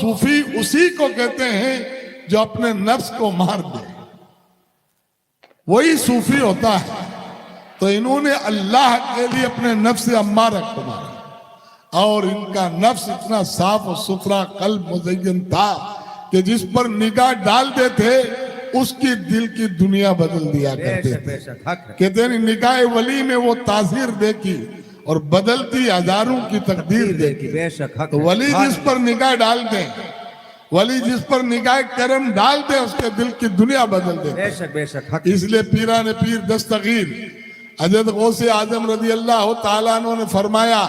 صوفی اسی کو کہتے ہیں جو اپنے نفس کو مار دے، وہی صوفی ہوتا ہے۔ تو انہوں نے اللہ کے لیے اپنے نفس امارہ کو مارا، اور ان کا نفس اتنا صاف و ستھرا قلب مزین تھا کہ جس پر نگاہ ڈالتے تھے اس کی دل کی دنیا بدل دیا کرتے تھے۔ کہتے ہیں نگاہ ولی میں وہ تاثیر دیکھی اور بدلتی ہزاروں کی تقدیر دیکھی۔ تو ولی جس پر نگاہ ڈال دیں، ولی جس پر نگاہ کرم ڈال دیں، اس کے دل کی دنیا بدل دیتا۔ اس لیے پیران پیر دستگیر حضرت غوث اعظم رضی اللہ تعالیٰ عنہ نے فرمایا،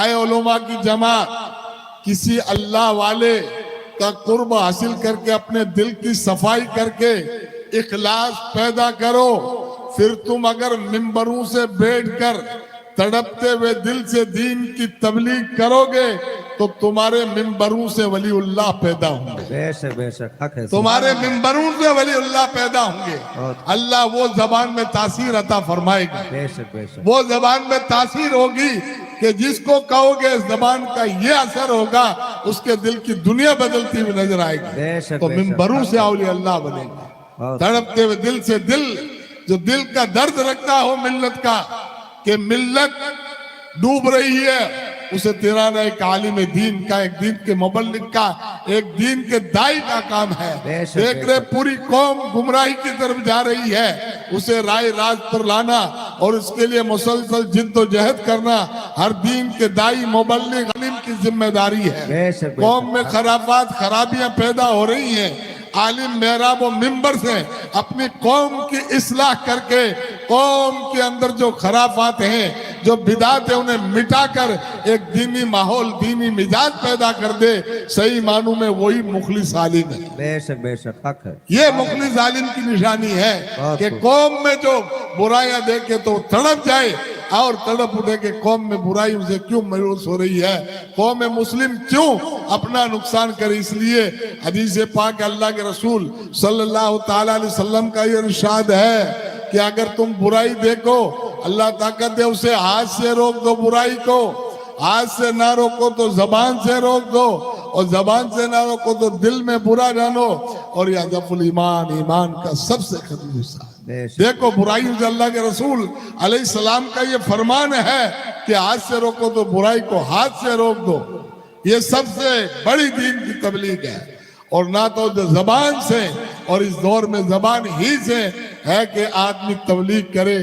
اے علماء کی جماعت، کسی اللہ والے کا قرب حاصل کر کے اپنے دل کی صفائی کر کے اخلاص پیدا کرو، پھر تم اگر ممبروں سے بیٹھ کر تڑپتے ہوئے دل سے دین کی تبلیغ کرو گے تو تمہارے ممبروں سے ولی اللہ پیدا ہوں گے۔ بے شک حق ہے، تمہارے ممبروں سے ولی اللہ پیدا ہوں گے۔ اللہ وہ زبان میں تاثیر عطا فرمائے گا، بے شک وہ زبان میں تاثیر ہوگی کہ جس کو کہو گے اس زبان کا یہ اثر ہوگا، اس کے دل کی دنیا بدلتی ہوئی نظر آئے گی۔ تو ممبروں سے اولیاء اللہ بنے گا، تڑپتے ہوئے دل سے دل، جو دل کا درد رکھتا ہو ملت کا کہ ملت ڈوب رہی ہے، اسے تیرانا ایک عالم دین کا، ایک دین کے مبلغ کا، ایک دین کے دائی کا کام ہے۔ دیکھ رہے پوری قوم گمراہی کی طرف جا رہی ہے، اسے رائے راست پر لانا اور اس کے لیے مسلسل جد و جہد کرنا ہر دین کے دائی مبلغ عالم کی ذمہ داری ہے۔ قوم میں خرافات خرابیاں پیدا ہو رہی ہیں، عالم محراب و ممبر سے اپنی قوم کی اصلاح کر کے قوم کے اندر جو خرافات ہیں، جو بدعات ہیں، انہیں مٹا کر ایک دینی ماحول، دینی مزاج پیدا کر دے۔ صحیح معنوں میں وہی مخلص عالم ہے۔ بے شک حق ہے، یہ مخلص عالم کی نشانی ہے کہ قوم میں جو برائیاں دیکھے تو تڑپ جائے اور تڑپ اٹھے کہ قوم میں برائیوں سے کیوں مایوس ہو رہی ہے، قوم مسلم کیوں اپنا نقصان کرے۔ اس لیے حدیث پاک اللہ کے رسول صلی اللہ تعالیٰ علیہ وسلم کا یہ ارشاد ہے کہ اگر تم برائی دیکھو، اللہ طاقت دے اسے ہاتھ سے روک دو، برائی کو ہاتھ سے نہ روکو تو زبان سے روک دو، اور زبان سے نہ روکو تو دل میں برا جانو، اور یہ ضعف الایمان، ایمان کا سب سے قدیم حصہ ہے۔ دیکھو برائیوں سے اللہ کے رسول علیہ السلام کا یہ فرمان ہے کہ ہاتھ سے روکو تو برائی کو ہاتھ سے روک دو۔ یہ سب سے بڑی دین کی تبلیغ ہے، اور نہ تو زبان سے، اور اس دور میں زبان ہی سے ہے کہ آدمی تبلیغ کرے،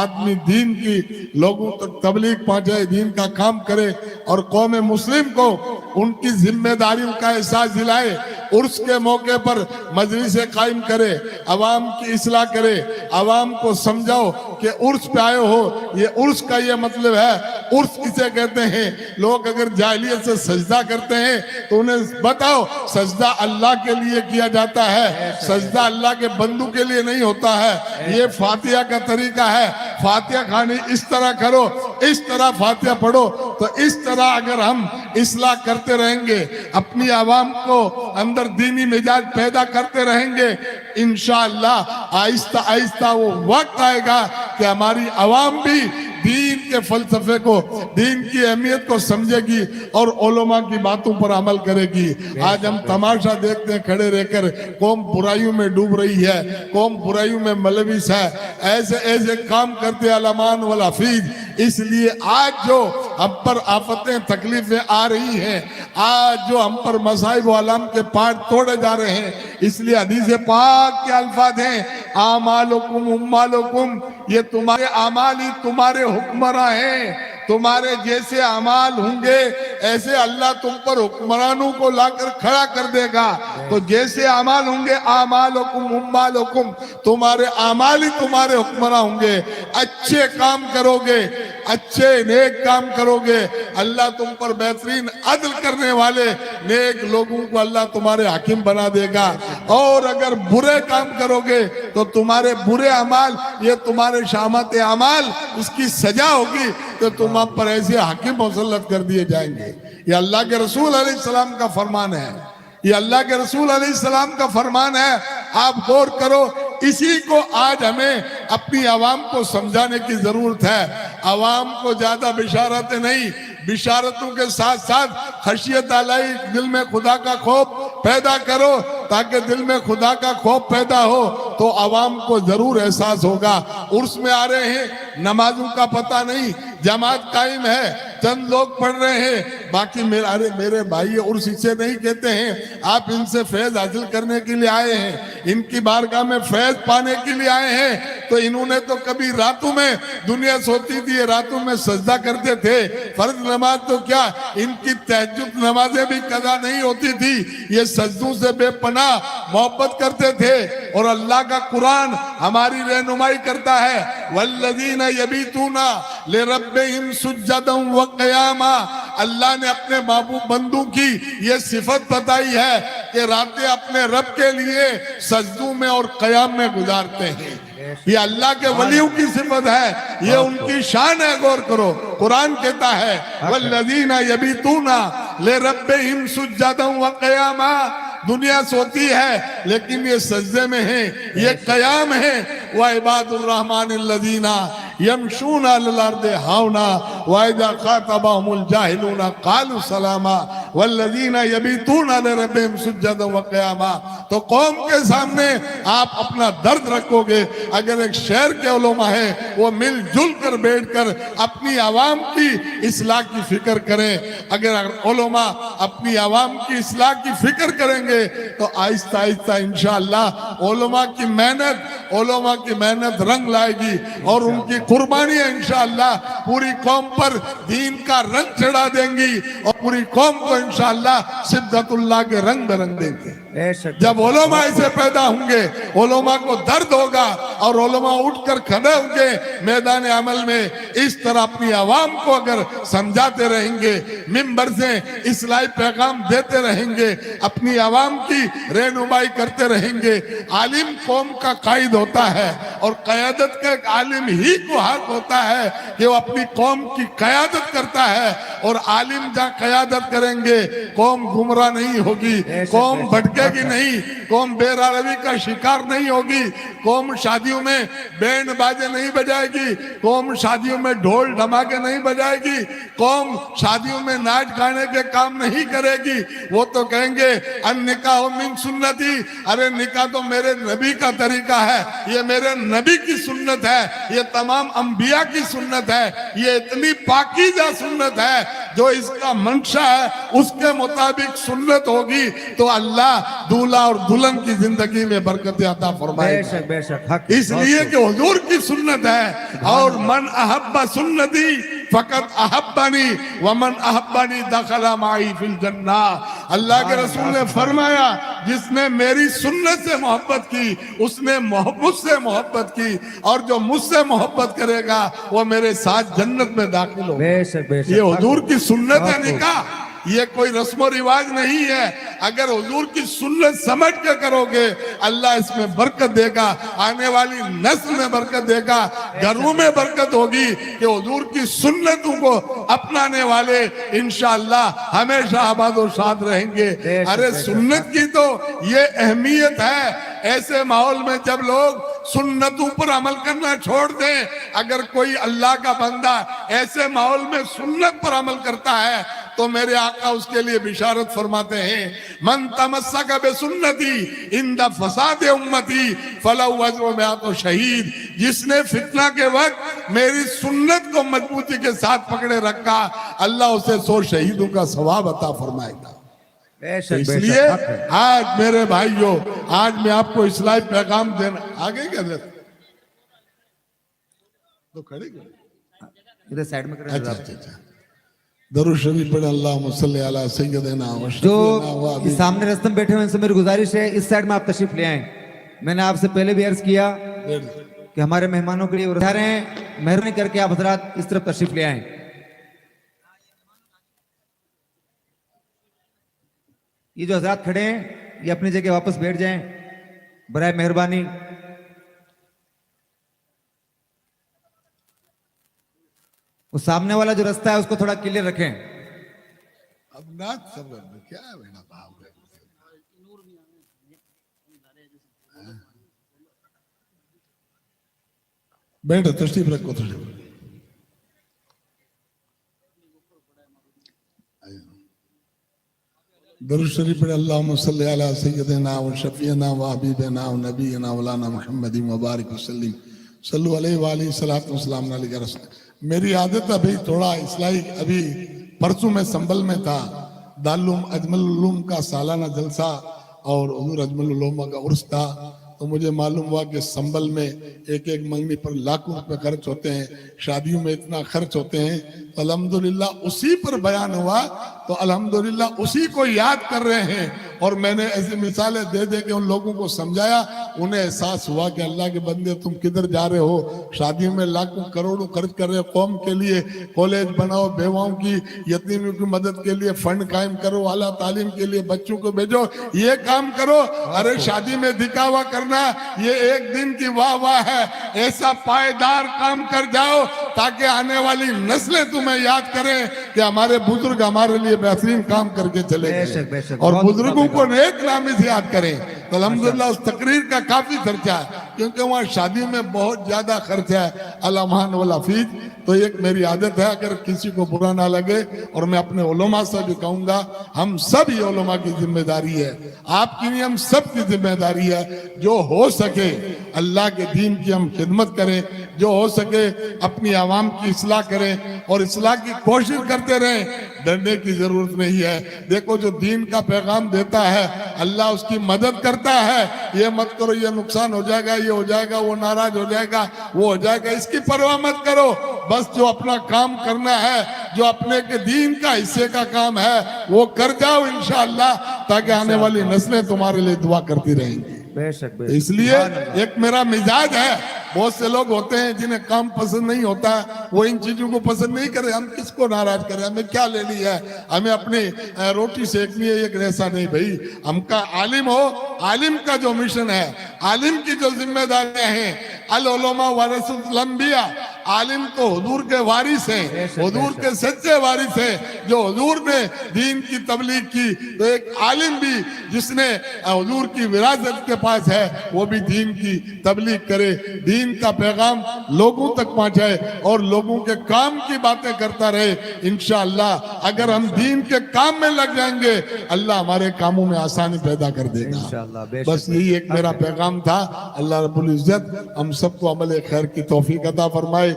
آدمی دین کی لوگوں تک تبلیغ پہنچائے، دین کا کام کرے، اور قوم مسلم کو ان کی ذمہ داریوں کا احساس دلائے، عرس کے موقع پر مجلس قائم کرے، عوام کی اصلاح کرے، عوام کو سمجھاؤ کہ عرس پہ آئے ہو، یہ عرس کا یہ مطلب ہے۔ عرس کسے کہتے ہیں؟ لوگ اگر جاہلیت سے سجدہ کرتے ہیں تو انہیں بتاؤ سجدہ اللہ کے لیے کیا جاتا ہے، سجدہ اللہ کے بندوں کے لیے نہیں ہوتا ہے۔ یہ فاتحہ کا طریقہ ہے، فاتحہ خانی اس طرح کرو، اس طرح فاتحہ پڑھو۔ تو اس طرح اگر ہم اصلاح کرتے رہیں گے، اپنی عوام کو اندر دینی مزاج پیدا کرتے رہیں گے، انشاءاللہ آہستہ آہستہ وہ وقت آئے گا کہ ہماری عوام بھی دین کے فلسفے کو، دین کی اہمیت کو سمجھے گی اور علماء کی باتوں پر عمل کرے گی۔ آج ہم تماشا دیکھتے ہیں کھڑے رہ کر، قوم برائیوں میں ڈوب رہی ہے، قوم برائیوں میں ملوث ہے، ایسے ایسے کام کرتے علمان والحفیظ۔ اس لیے آج جو ہم پر آفتیں تکلیفیں آ رہی ہیں، آج جو ہم پر مصائب و علام کے پار توڑے جا رہے ہیں، اس لیے حدیث پاک کے الفاظ ہیں، اعمالکم امالکم، یہ تمہارے اعمال ہی تمہارے حکمراں ہیں۔ تمہارے جیسے اعمال ہوں گے ایسے اللہ تم پر حکمرانوں کو لا کر کھڑا کر دے گا۔ تو جیسے اعمال ہوں گے، اعمالکم امالکم، تمہارے اعمال ہی تمہارے حکمراں ہوں گے۔ اچھے کام کرو گے، اچھے نیک کام کرو گے، اللہ تم پر بہترین عدل کرنے والے نیک لوگوں کو اللہ تمہارے حاکم بنا دے گا۔ اور اگر برے کام کرو گے تو تمہارے برے اعمال، یہ تمہارے شامت اعمال، اس کی سزا ہوگی کہ تم پر ایسے حاکم مسلط کر دیے جائیں گے۔ یہ اللہ کے رسول علیہ السلام کا فرمان ہے، یہ اللہ کے رسول علیہ السلام کا فرمان ہے۔ آپ غور کرو، اسی کو آج ہمیں اپنی عوام کو سمجھانے کی ضرورت ہے۔ عوام کو زیادہ بشارتیں نہیں، बिशारतों के साथ साथ खशियत अल्लाह, दिल में खुदा का खौफ पैदा करो, ताकि दिल में खुदा का खौफ पैदा हो तो आवाम को जरूर एहसास होगा। उर्स में आ रहे हैं, नमाजों का पता नहीं, जमात कायम है, चंद लोग पढ़ रहे हैं, बाकी मेरे भाई उर्स इसे नहीं कहते हैं। आप इनसे फैज हासिल करने के लिए आए हैं, इनकी बारगाह में फैज पाने के लिए आए हैं। तो इन्होंने तो कभी रातों में, दुनिया सोती थी रातों में सजदा करते थे, फर्ज नमाज तो क्या, इनकी तहज्जुद नमाजें भी कदा नहीं होती थी। ये सजदों से बेपनाह मोहब्बत करते थे और अल्लाह का कुरान हमारी रहनुमाई करता है। वल्लज़ीना यबीतूना लिरब्बिहिम सुज्जदन व क़ियामा, अल्लाह ने अपने महबूब बंदों की ये सिफत बताई है कि रातें अपने रब के लिए सजदों में और क़याम में गुजारते हैं। ये अल्लाह के वलियों की सिफत है, ये उनकी शान है। गौर करो, कुरान कहता है वल्लज़ीना यबीतूना लिरब्बिहिम सुज्जदन व क़ियामा, दुनिया सोती है लेकिन ये सजदे में है, ये क़याम है। व इबादुर रहमानिल्लज़ीना यमशूना अलल अर्दि हौना व इज़ा ख़ातबहुमुल जाहिलूना क़ालू सलामा वल्लज़ीना यबीतूना लिरब्बिहिम सुज्जदन व क़ियामा। तो कौम के सामने आप अपना दर्द रखोगे। अगर एक शहर के उलमा है, वो मिलजुल कर बैठकर अपनी आवाम की इस्लाह की फिक्र करें। अगर उलमा अपनी आवाम की इस्लाह की फिक्र करेंगे तो आहिस्ता आहिस्ता इंशाअल्लाह उलमा की मेहनत रंग लाएगी और उनकी कुर्बानियां इंशाअल्लाह पूरी कौम पर दीन का रंग चढ़ा देंगी और पूरी कौम को इंशाअल्लाह सिद्दतुल्लाह के रंग में रंग देंगे। जब उलमा ऐसे पैदा होंगे, उलमा को दर्द होगा और उलमा उठकर खड़े होंगे मैदान अमल में। इस तरह अपनी आवाम को अगर समझाते रहेंगे, मिंबर से इस्लाही पैगाम देते रहेंगे, अपनी आवाम की रहनुमाई करते रहेंगे। आलिम कौम का कायद होता है और क़यादत का एक आलिम ही को हक होता है कि वो अपनी कौम की क़यादत करता है। और आलिम जहाँ क़यादत करेंगे कौम गुमराह नहीं होगी, कौम भटकेगी नहीं, कौम बेरारवी का शिकार नहीं होगी, कौम शादियों में बैंड बाजे नहीं बजाएगी, कौम शादियों में ढोल धमाके नहीं बजाएगी, कौम शादियों में नाच गाने के काम नहीं करेगी। वो तो कहेंगे अन्निकाह मिन सुन्नती, अरे निकाह तो मेरे नबी का तरीका है, ये मेरे नबी की सुन्नत है, ये तमाम अंबिया की सुन्नत है, ये इतनी पाकीज़ा सुन्नत है, जो इसका मंशा है उसके मुताबिक सुन्नत होगी तो अल्लाह दूल्हा और दुल्हन की जिंदगी में बरकत अता फरमाएगा। बेशक हक। इसलिए कि हुजूर की सुन्नत है। और मन अहब्बा सुन्नती फकत अहब्बानी व मन अहब्बानी दखला माई फिल जन्ना। अल्लाह के रसूल ने फरमाया जिसने मेरी सुन्नत से मोहब्बत की उसने मुझसे मोहब्बत की और जो मुझसे मोहब्बत करेगा वो मेरे साथ जन्नत में दाखिल होगा। बेशक बेशक ये हुजूर की सुन्नत है निकाह, ये कोई रस्म रिवाज नहीं है। अगर हुजूर की सुन्नत समझ के करोगे अल्लाह इसमें बरकत देगा, आने वाली नस्ल में बरकत देगा, घरों में बरकत होगी कि हुजूर की सुन्नतों को अपनाने वाले इंशाअल्लाह हमेशा आबाद और शाद रहेंगे। अरे सुन्नत की तो ये अहमियत है। ऐसे माहौल में जब लोग सुन्नतों पर अमल करना छोड़ दें, अगर कोई अल्लाह का बंदा ऐसे माहौल में सुन्नत पर अमल करता है तो मेरे आका उसके लिए बिशारत फरमाते हैं मन तमस्सक बिसुन्नती इंदा फसाद उम्मती फलहु अज्रु मिअतु शहीद। जिसने फितना के वक्त मेरी सुन्नत को मजबूती के साथ पकड़े रखा अल्लाह उसे 100 शहीदों का सवाब अता फरमाएगा। तो इसलिए आज मेरे भाइयों, आज मैं आपको इस्लाही पैगाम देना आगे क्या तो खड़े इधर साइड में अच्छा दरूद शरीफ पढ़े अल्लाहुम्मा सल्ली अला सय्यदिना व जो शफीना इस सामने रस्तम बैठे हुए उनसे मेरी गुजारिश है इस साइड में आप तशरीफ ले आए। मैंने आपसे पहले भी अर्ज किया कि हमारे मेहमानों के लिए उठा रहे हैं, मेहरबानी करके आप हजरात इस तरफ तशरीफ ले आए। ये जो हजरात खड़े हैं ये अपनी जगह वापस बैठ जाएं बराए मेहरबानी। वो सामने वाला जो रास्ता है उसको थोड़ा क्लियर रखें। अब नाच सब क्या है बेटा भाव है। बैठो तशरीफ रखो तशरीफ। दरूद शरीफ पढ़े अल्लाहुम्मा सल्ली अला सय्यदिना व शफीना व हबीबना व नबीना मौलाना मुहम्मद व बारिक वसल्लम सल्लु अलैहि व आलिहि सलातो व सलाम अलैहि रसूल। मेरी आदत अभी थोड़ा इस्लाही, अभी परसों में संभल में था, दारुल अजमल उलूम का सालाना जलसा और हुजूर अजमल उलूमा का उर्स था, तो मुझे मालूम हुआ कि संभल में एक एक मंगनी पर लाखों रुपए खर्च होते हैं, शादियों में इतना खर्च होते हैं। तो अल्हम्दुलिल्लाह उसी पर बयान हुआ, तो अल्हम्दुलिल्लाह उसी को याद कर रहे हैं। और मैंने ऐसी मिसालें दे दे के उन लोगों को समझाया, उन्हें एहसास हुआ कि अल्लाह के बंदे तुम किधर जा रहे हो, शादियों में लाखों करोड़ों खर्च कर रहे हो, कौम के लिए कॉलेज बनाओ, बेवाओं की यतीमों की मदद के लिए फंड कायम करो, आला तालीम के लिए बच्चों को भेजो, ये काम करो। अरे शादी में दिखावा करना ये एक दिन की वाह वाह है, ऐसा पायदार काम कर जाओ ताकि आने वाली नस्लें तुम्हें याद करें कि हमारे बुजुर्ग हमारे लिए बेहतरीन काम करके चले गए, और बुजुर्गों को नेक नामी से याद करें। तो अल्हम्दुलिल्लाह उस तकरीर का काफी खर्चा है, क्योंकि वहाँ शादी में बहुत ज्यादा खर्चा है, अलामान वाला फीस। तो एक मेरी आदत है, अगर किसी को बुरा ना लगे, और मैं अपने उलमा से भी कहूंगा, हम सब ये उलमा की जिम्मेदारी है, आपकी नहीं, हम सब की जिम्मेदारी है, जो हो सके अल्लाह के दीन की हम खिदमत करें, जो हो सके अपनी आवाम की इस्लाह करें और इस्लाह की कोशिश करते रहें, डरने की जरूरत नहीं है। देखो जो दीन का पैगाम देता है अल्लाह उसकी मदद करता है, ये मत करो, ये नुकसान हो जाएगा, ये हो जाएगा, वो नाराज हो जाएगा, वो हो जाएगा, इसकी परवाह मत करो। बस जो अपना काम करना है, जो अपने के दीन का हिस्से का काम है वो कर जाओ इंशाअल्लाह, ताकि आने वाली नस्लें तुम्हारे लिए दुआ करती रहेंगी। बेशक इसलिए एक मेरा मिजाज है, बहुत से लोग होते हैं जिन्हें काम पसंद नहीं होता, वो इन चीजों को पसंद नहीं करे, हम किसको नाराज करें, हमें क्या लेनी है, हमें अपनी रोटी सेकनी है, एक ऐसा नहीं भाई। हमका आलिम हो, आलिम का जो मिशन है, आलिम की जो जिम्मेदारियां हैं, अल उलमा वरसतुल अंबिया, आलिम तो हुजूर के वारिस हैं, हुजूर के सच्चे वारिस हैं, जो हुजूर ने दीन की तबलीग की। तो एक आलिम भी जिसने हुजूर की विरासत के पास है, वो भी दीन की तबलीग करे, दीन का पैगाम लोगों तक पहुंचाए और लोगों के काम की बातें करता रहे। इंशाअल्लाह अगर हम दीन के काम में लग जाएंगे, अल्लाह हमारे कामों में आसानी पैदा कर देगा इंशाअल्लाह। बस यही एक मेरा पैगाम था। अल्लाह रब्बुल इज्जत हम सबको अमल खैर की तौफीक अता फरमाए।